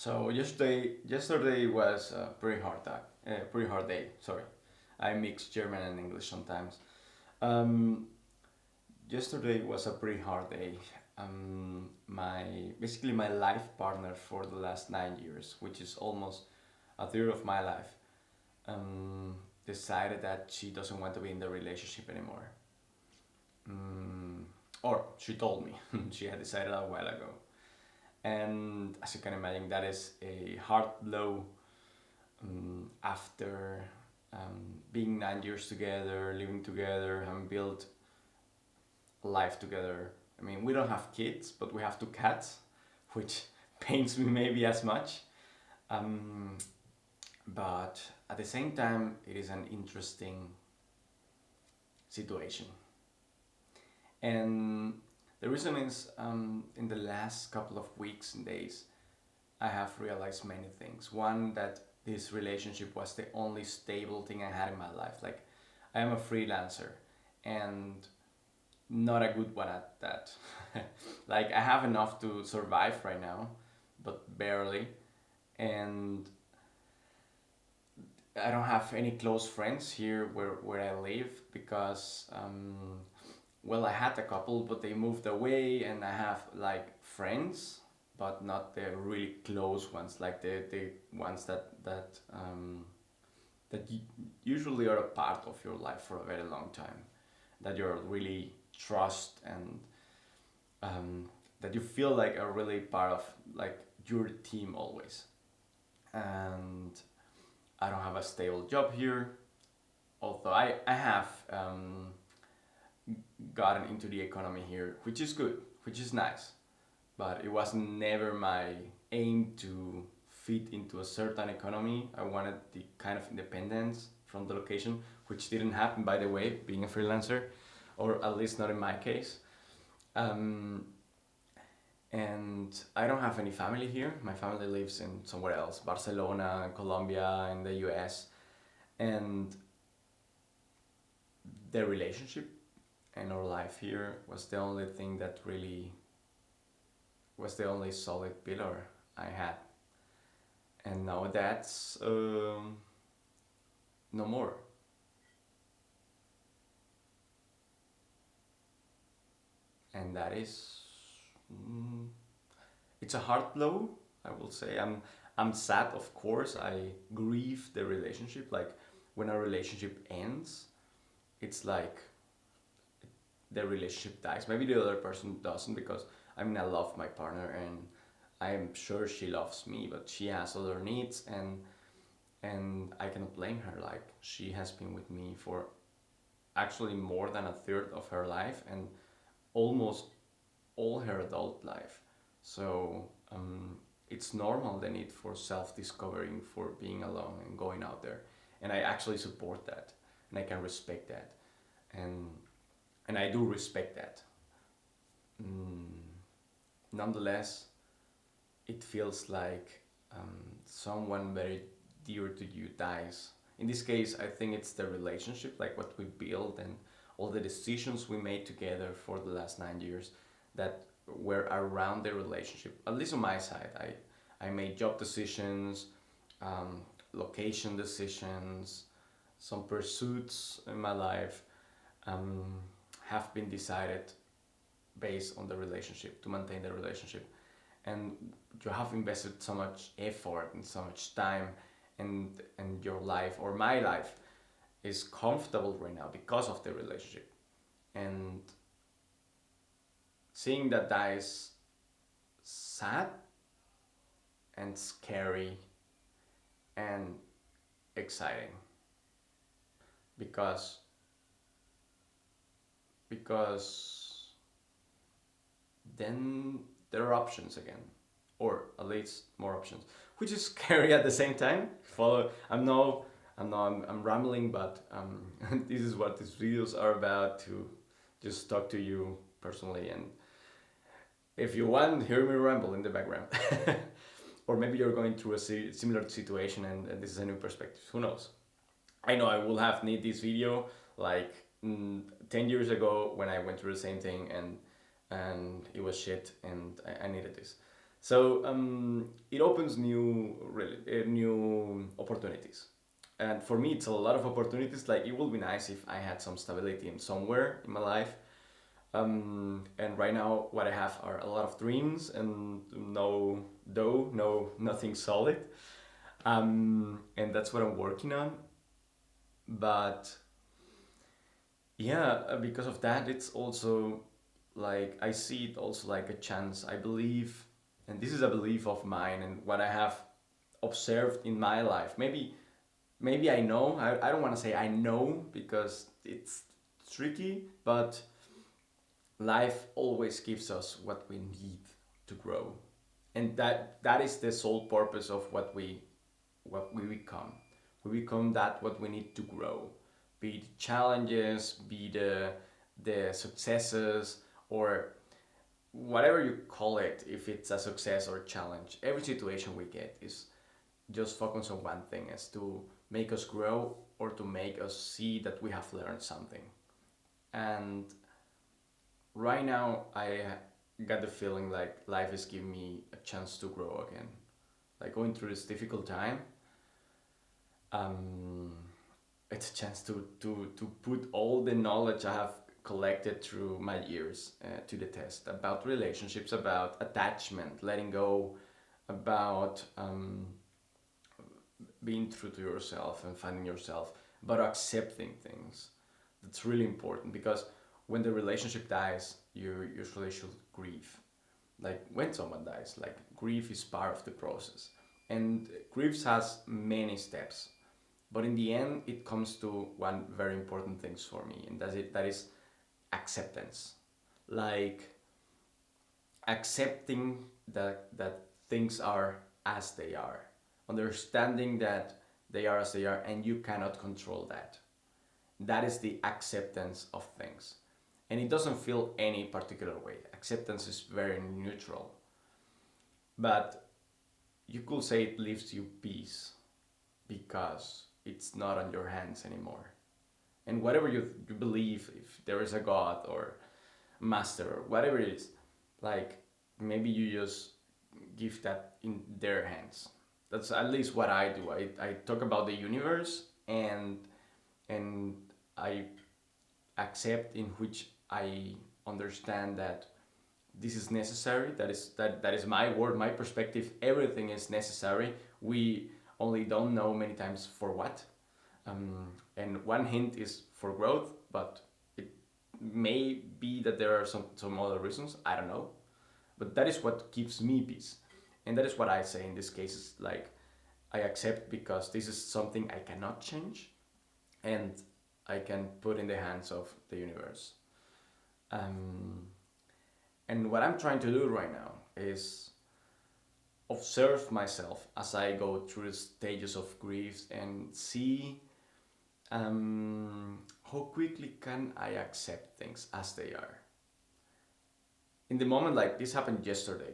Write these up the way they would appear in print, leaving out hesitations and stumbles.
So yesterday was a pretty hard day. Sorry, I mix German and English sometimes. Um, Yesterday was a pretty hard day. My basically my life partner for the last 9 years, which is almost a third of my life, um, decided that she doesn't want to be in the relationship anymore. Um, or she told me she had decided a while ago. And as you can imagine, that is a hard blow after being 9 years together, living together, having built life together. I mean, we don't have kids, but we have two cats, which pains me maybe as much. Um, but at the same time, it is an interesting situation. And the reason is in the last couple of weeks and days, I have realized many things. One, that this relationship was the only stable thing I had in my life. Like, I am a freelancer and not a good one at that. Like, I have enough to survive right now, but barely. And I don't have any close friends here where I live because, well, I had a couple, but they moved away, and I have like friends, but not the really close ones, like the ones that usually are a part of your life for a very long time, that you're really trust and that you feel like are really part of like your team always. And I don't have a stable job here, although I have gotten into the economy here, which is good, which is nice. But it was never my aim to fit into a certain economy. I wanted the kind of independence from the location, which didn't happen, by the way, being a freelancer, or at least not in my case. Um, and I don't have any family here. My family lives in somewhere else, Barcelona, Colombia, in the US. And the relationship and our life here was the only thing that really was the only solid pillar I had. And now that's no more. And that is, mm, it's a hard blow, I will say. I'm sad, of course. I grieve the relationship. Like, when a relationship ends, it's like the relationship dies. Maybe the other person doesn't, because I mean, I love my partner and I'm sure she loves me, but she has other needs, and I cannot blame her. Like, she has been with me for actually more than a third of her life and almost all her adult life. So it's normal, the need for self-discovering, for being alone and going out there, and I actually support that, and I can respect that, and and I do respect that. Mm, Nonetheless, it feels like someone very dear to you dies. In this case, I think it's the relationship, like what we built and all the decisions we made together for the last 9 years that were around the relationship. At least on my side, I made job decisions, um, location decisions, some pursuits in my life um, have been decided based on the relationship, to maintain the relationship. And you have invested so much effort and so much time, and your life, or my life, is comfortable right now because of the relationship. And seeing that is sad and scary and exciting, because because then there are options again, or at least more options, which is scary at the same time. Follow. I'm rambling, but this is what these videos are about, to just talk to you personally, and if you want, hear me ramble in the background. Or maybe you're going through a similar situation, and this is a new perspective. Who knows? I know I will have need this video like 10 years ago when I went through the same thing, and it was shit, and I needed this. So it opens new opportunities, and for me, it's a lot of opportunities. Like it would be nice if I had some stability in somewhere in my life. And right now, what I have are a lot of dreams and no dough, nothing solid. And that's what I'm working on. But yeah, because of that, it's also like I see it also like a chance. I believe, and this is a belief of mine and what I have observed in my life. Maybe I know. I don't want to say I know because it's tricky, but life always gives us what we need to grow, and that is the sole purpose of what we become. We become that what we need to grow, be the challenges, be the successes, or whatever you call it. If it's a success or a challenge, every situation we get is just focus on one thing, is to make us grow or to make us see that we have learned something. And right now I got the feeling like life is giving me a chance to grow again. Like going through this difficult time, um, it's a chance to put all the knowledge I have collected through my years to the test about relationships, about attachment, letting go, about being true to yourself and finding yourself, about accepting things. That's really important because when the relationship dies, you usually should grieve. Like when someone dies, like grief is part of the process, and grief has many steps. But in the end, it comes to one very important thing for me, and that's it. That is acceptance. Like accepting that things are as they are, understanding that they are as they are, and you cannot control that. That is the acceptance of things, and it doesn't feel any particular way. Acceptance is very neutral, but you could say it leaves you peace because it's not on your hands anymore. And whatever you believe, if there is a god or master or whatever it is, like maybe you just give that in their hands. That's at least what I do. I talk about the universe, and I accept in which I understand that this is necessary. That is my word, my perspective. Everything is necessary. We only don't know many times for what. And one hint is for growth, but it may be that there are some other reasons. I don't know, but that is what gives me peace, and that is what I say in this case. Is like I accept because this is something I cannot change, and I can put in the hands of the universe. Um, and what I'm trying to do right now is observe myself as I go through the stages of grief and see how quickly can I accept things as they are. In the moment, like this happened yesterday,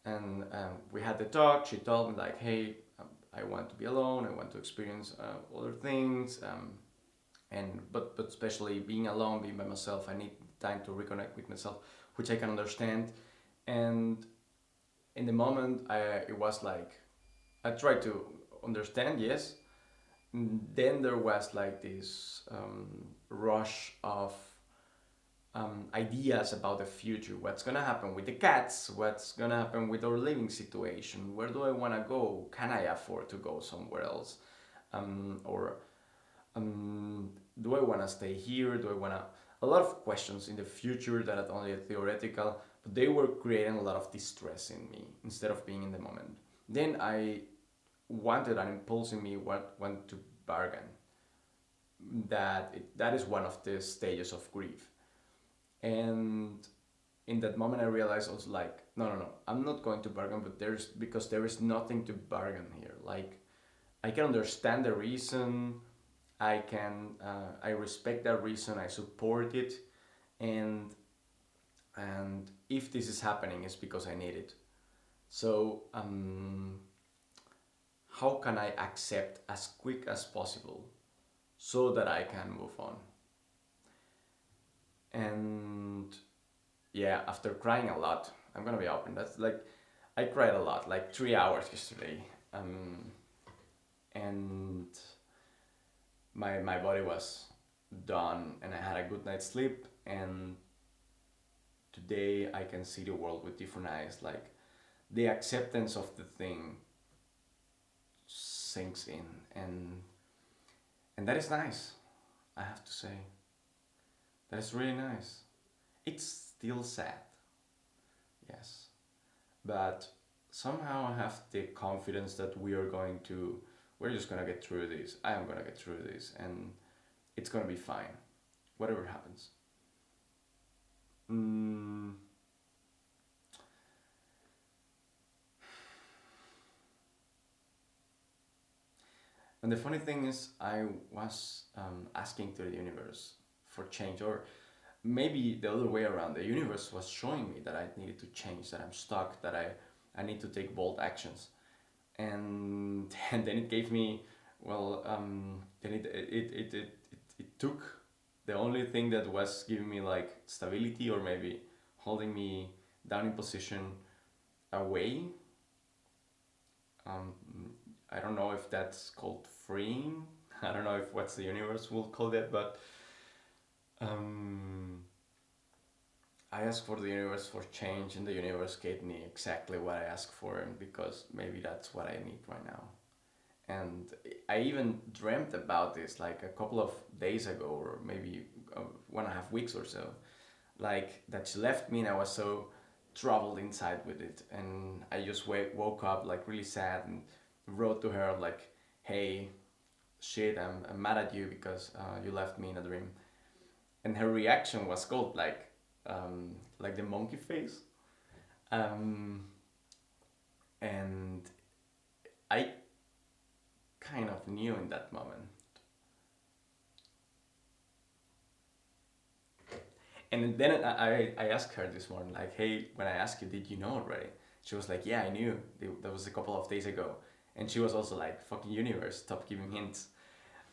and we had the talk. She told me like, "Hey, I want to be alone. I want to experience other things, but especially being alone, being by myself. I need time to reconnect with myself, which I can understand." And in the moment, it was like I tried to understand, yes. Then there was like this rush of ideas about the future. What's gonna happen with the cats? What's gonna happen with our living situation? Where do I wanna go? Can I afford to go somewhere else? Or um, do I wanna stay here? Do I wanna? A lot of questions in the future that are only theoretical, but they were creating a lot of distress in me instead of being in the moment. Then I wanted an impulse in me want to bargain. That is one of the stages of grief. And in that moment I realized, I was like, no, I'm not going to bargain, but there is nothing to bargain here. Like I can understand the reason, I respect that reason, I support it, and if this is happening, it's because I need it. So how can I accept as quick as possible so that I can move on? And yeah, after crying a lot, I'm gonna be open. That's like I cried a lot, like 3 hours yesterday, um, and my body was done, and I had a good night's sleep. And today I can see the world with different eyes. Like the acceptance of the thing sinks in, and that is nice. I have to say that is really nice. It's still sad, yes, but somehow I have the confidence that we're just gonna get through this. I am gonna get through this, and it's gonna be fine, whatever happens. Mm, and the funny thing is, I was asking to the universe for change, or maybe the other way around. The universe was showing me that I needed to change, that I'm stuck, that I need to take bold actions. And and then it gave me, well, then it took the only thing that was giving me like stability, or maybe holding me down in position, away. um, I don't know if that's called freeing. I don't know if what's the universe will call that, but um, I asked for the universe for change, and the universe gave me exactly what I asked for, and because maybe that's what I need right now. And I even dreamt about this like a couple of days ago, or maybe 1.5 weeks or so. Like that she left me, and I was so troubled inside with it, and I just woke up like really sad, and wrote to her like, "Hey, shit, I'm mad at you because you left me in a dream." And her reaction was called like the monkey face, um, and I kind of knew in that moment. And then I asked her this morning, like, "Hey, when I asked you, did you know already?" She was like, "Yeah, I knew. That was a couple of days ago." And she was also like, "Fucking universe, stop giving hints."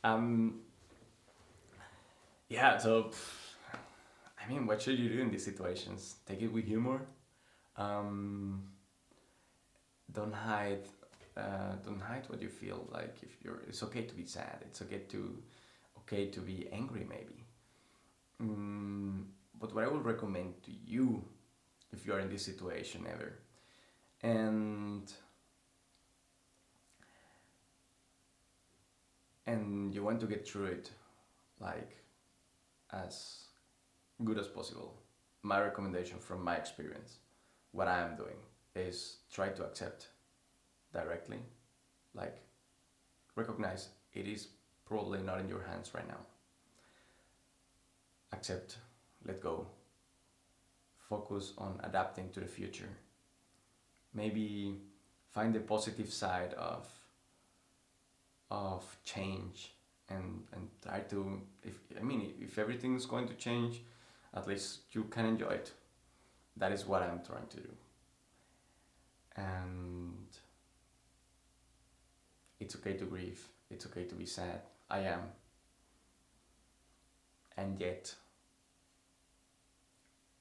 Um, yeah, so, I mean, what should you do in these situations? Take it with humor. Um, don't hide. Don't hide what you feel. Like if you're, it's okay to be sad. It's okay to be angry, maybe. Mm, but what I would recommend to you, if you are in this situation ever, and you want to get through it like as good as possible, my recommendation from my experience, what I am doing is try to accept directly, like recognize it is probably not in your hands right now. Accept, let go, focus on adapting to the future. Maybe find the positive side of change, and try to, if I mean, if everything is going to change, at least you can enjoy it. That is what I'm trying to do. And it's okay to grieve, it's okay to be sad. I am. And yet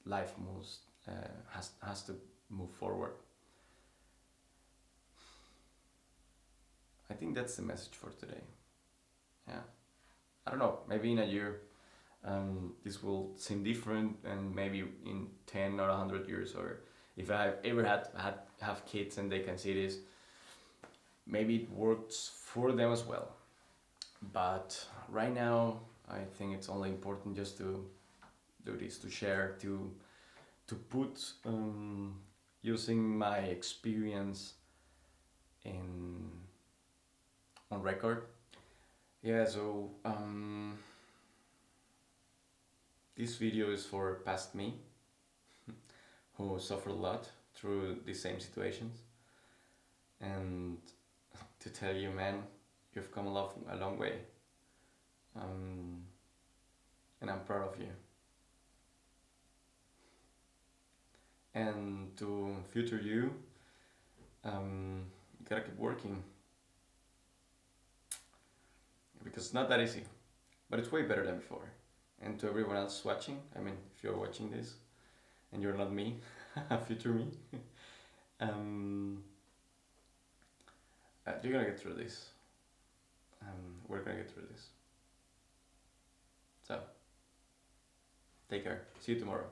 life moves, has to move forward. I think that's the message for today. Yeah, I don't know, maybe in a year, this will seem different, and maybe in 10 or 100 years, or if I ever have kids and they can see this, maybe it works for them as well. But right now, I think it's only important just to do this, to share, to put, using my experience in on record. Yeah, so this video is for past me, who suffered a lot through these same situations, and to tell you, man, you've come a long way, um, and I'm proud of you. And to future you, you gotta keep working, because it's not that easy, but it's way better than before. And to everyone else watching, I mean, if you're watching this and you're not me, future me, Um, you're gonna get through this. We're gonna get through this. So, take care. See you tomorrow.